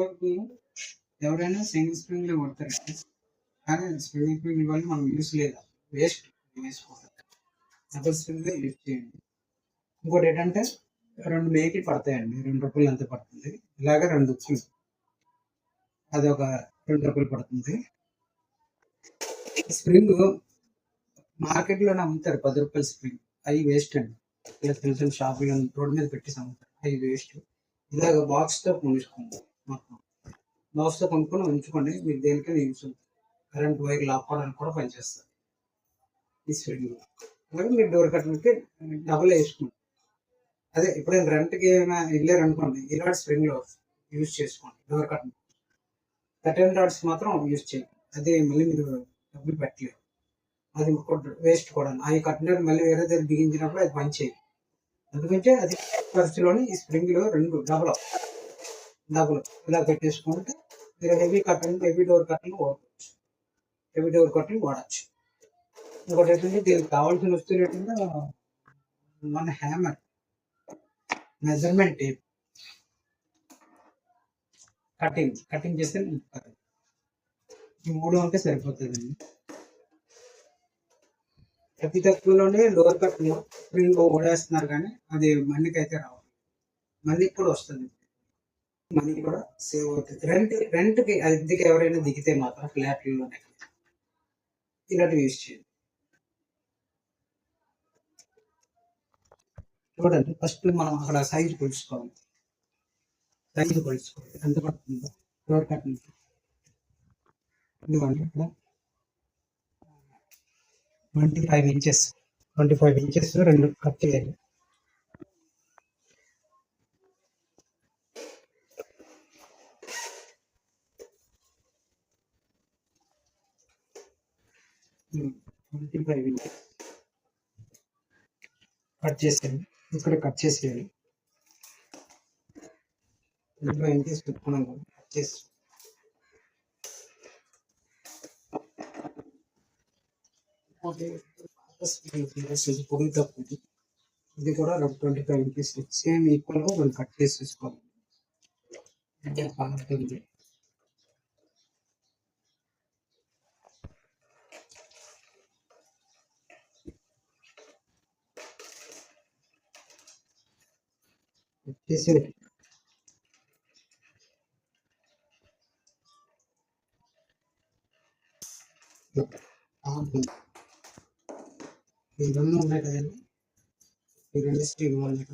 వరకు ఎవరైనా సింగిల్ స్ప్రింగ్లో కొడతారండి. కానీ సింగిల్ స్ప్రింగ్ వల్ల మనం యూస్ లేదా, వేస్ట్ వేసుకోవాలి. డబుల్ స్ప్రింగ్లో యూస్ చేయండి. ఇంకోటి ఏంటంటే 2 మేకి పడతాయండి. 2 రూపాయలు అంతే పడుతుంది. ఇలాగ 2 ఉప్పులు, అది ఒక 2 రూపాయలు పడుతుంది. స్ప్రింగ్ మార్కెట్లోనే అమ్ముతారు 10 రూపాయల స్ప్రింగ్, అవి వేస్ట్ అండి. ఇలా తెలిసిన షాపులో రోడ్డు మీద పెట్టేసి అమ్ముతారు, అవి వేస్ట్. ఇలాగ బాక్స్తో కొనుక్కోండి. మొత్తం బాక్స్తో కొనుక్కొని ఉంచుకోండి, మీకు దేనికైనా యూస్ అవుతుంది. కరెంట్ వైర్ లాక్కోవడానికి కూడా పనిచేస్తుంది ఈ స్ప్రింగ్. అలాగే మీరు డోర్ కట్టడానికి డబుల్ వేసుకోండి. అదే ఎప్పుడైనా రెంట్కి ఏమైనా వెళ్ళారు అనుకోండి, ఇలాంటి స్ప్రింగ్లో యూజ్ చేసుకోండి. డోర్ కట్టన్ కర్టెన్ రాడ్స్ మాత్రం యూజ్ చేయండి. అదే మళ్ళీ మీరు డబ్బులు పెట్టలేరు, అది వేస్ట్ కూడా. అవి కట్టిన మళ్ళీ వేరే దగ్గర బిగించినప్పుడు అది పని చేయదు. ఎందుకంటే అది ఖర్చులోని ఈ స్ప్రింగ్లో 2 డబుల్ ఇలా పెట్టేసుకుంటే మీరు హెవీ డోర్ కట్టలు వాడవచ్చు. హెవీ డోర్ కట్టలు వాడచ్చు. ఇంకోటి ఏంటంటే దీనికి కావాల్సిన వస్తువులు ఏంటంటే మన హ్యామర్, మెజర్మెంట్ టేప్, కటింగ్ చేస్తే ఈ 3 ఉంటే సరిపోతుందండి. అతి తక్కువలోనే లోవర్ కట్ స్ప్రింగ్ ఓడేస్తున్నారు, కానీ అది మనీకి అయితే రావాలి. మనీకి కూడా వస్తుంది, మనీ కూడా సేవ్ అవుతుంది. రెంట్కి అద్దెకి ఎవరైనా దిగితే మాత్రం ఫ్లాట్లలోనే ఇలాంటివి యూజ్ చేయండి. చూడండి, ఫస్ట్ మనం అక్కడ సైజు కొలుసుకోవాలి. ఎంత పడుతుందో లోవర్ కట్ నుంచి ఇదిగోండి, ఇక్కడ 25 ఇంచెస్ 2 కట్ చేయాలి. కట్ చేసేయాలి. ఇక్కడ కట్ చేసేయాలి. 25 ఇంచెస్ పెట్టుకున్నాం కదా, కట్ చేసి పొడి తక్కువ, ఇది కూడా 25 ఇంచెస్ సేమ్ ఈక్వల్గా మనం కట్ చేసి తీసుకోవాలి. చేసి ఈ 2 ఉన్నాయి కదండి, ఈ 2 స్టీల్ వాళ్ళు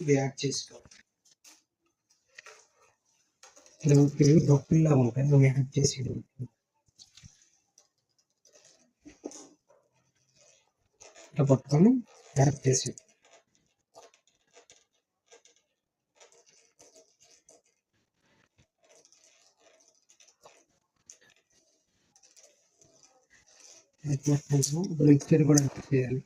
ఇది యాడ్ చేసుకోవాలి. ఇవి డొక్కుల్లా ఉంటాయి, అవి యాడ్ చేసి ఇట్లా పట్టుకొని యాడ్ చేసి ఇప్పుడు మిక్చర్ కూడా చేయాలి.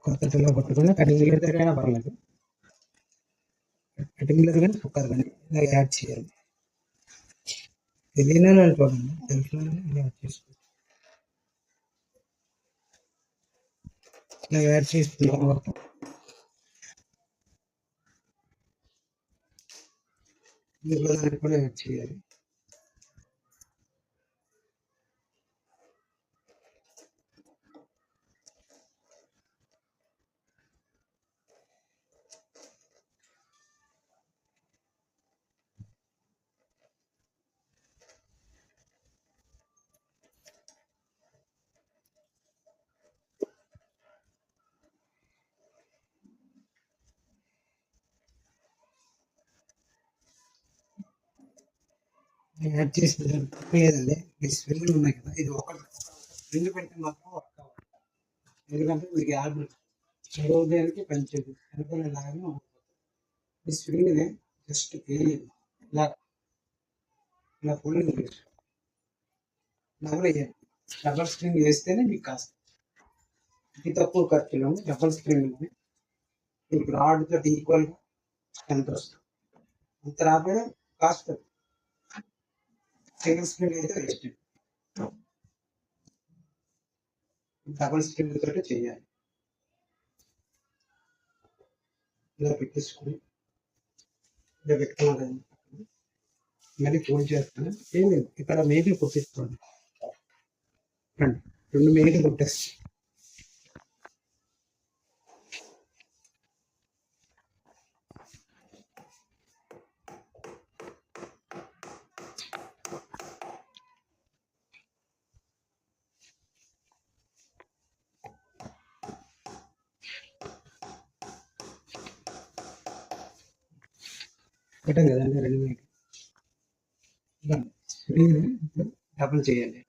కొత్తలో పట్టుకొని కటింగ్ లేదర్ అయినా పర్లేదు, కటింగ్ లేదర్ కానీ కుక్కర్ కానీ ఇలా యాడ్ చేయాలి. తెలియని చూడండి, తెలిసిన యాడ్ చేసుకోవాలి. ఇలా యాడ్ చేసుకున్నాం మొత్తం. దీంట్లో దానికి కూడా యాడ్ చేయాలి. యాడ్ చేసిన లేదండి, ఈ స్ప్రింగ్లు ఉన్నాయి కదా, ఇది ఒక స్ప్రింగ్ పెడితే మాత్రం వర్క్ అవ్వాలి. ఎందుకంటే మీకు యాడ్ చదువు దేనికి పనిచేయదు, ఎందుకంటే లాగానే ఉంటుంది. ఈ స్ప్రింగ్ని జస్ట్ ఇలా ఫుల్లింగ్ డబుల్ వేయాలి. డబల్ స్ప్రింగ్ వేస్తేనే మీకు కాస్ట్ అతి తక్కువ ఖర్చులో డబల్ స్ప్రింగ్ మీకు రాడ్తో ఈక్వల్గా ఎంత వస్తుంది, అంత రాబోయే కాస్ట్. సింగిల్ స్ప్రింగ్ అయితే వేస్ట్. డబుల్ స్ప్రింగ్ తోటి చేయాలి. ఇలా పెట్టేసుకొని ఇలా పెట్టుకున్నాను. మళ్ళీ ఫోల్డ్ చేస్తాను. ఏం లేదు, ఇక్కడ మేకులు కొట్టేసుకోండి. రండి, 2 మేకులు కొట్టేస్తాను. పెట్టాం కదండి 2 మేకులు. స్ప్రింగ్ డబుల్ చేయాలి.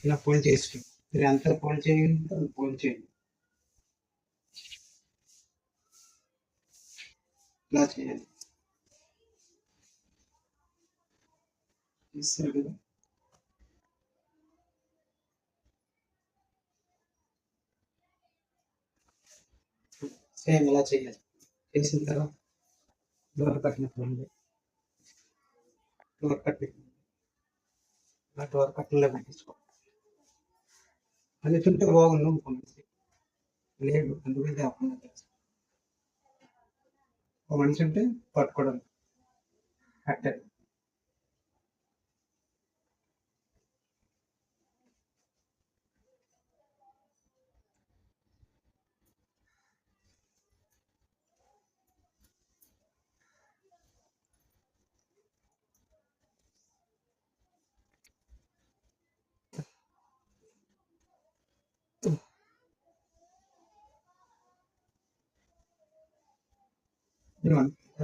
ఇలా ఫోల్డ్ చేసుకోండి. మీరు ఎంత ఫోల్డ్ చేయండి ఫోల్డ్ చేయండి. ఇలా చేయాలి. తీస్తారు కదా. సేమ్ ఇలా చేయాలి. చేసిన తర్వాత డోర్ కట్టినప్పుడు డోర్ కట్ ఇలా డోర్ కట్టలో పెట్టించుకోండి. అది చుట్టూ బాగుంది అనుకోండి. లేదు అందుకే అప్పుడు ఒక మనిషి ఉంటే పట్టుకోవడం కట్టెలు.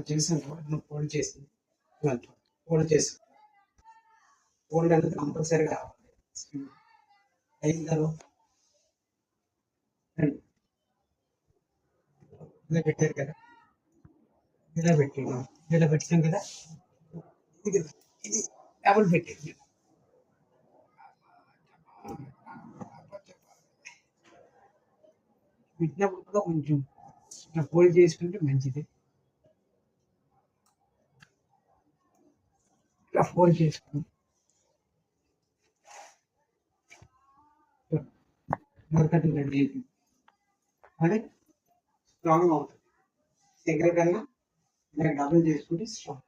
చేసాను ఫోల్డ్ చేసింది. ఫోల్డ్ చేసి ఫోల్డ్ అనేది కంపల్సరీ కావాలి. అయిన తర్వాత ఇలా పెట్టారు కదా, ఇలా పెట్టాను. ఇలా పెట్టాం కదా, ఇది డబుల్ పెట్టింది. పెట్టినప్పుడు కూడా కొంచెం ఇలా ఫోల్డ్ చేసుకుంటే మంచిది. ఇలా ఫోల్డ్ చేసుకుని మరకటి రెడీ అయిపోయింది. అది స్ట్రాంగ్ అవుతుంది. దగ్గర కన్నా ఇలా డబుల్ చేసుకుంటే స్ట్రాంగ్.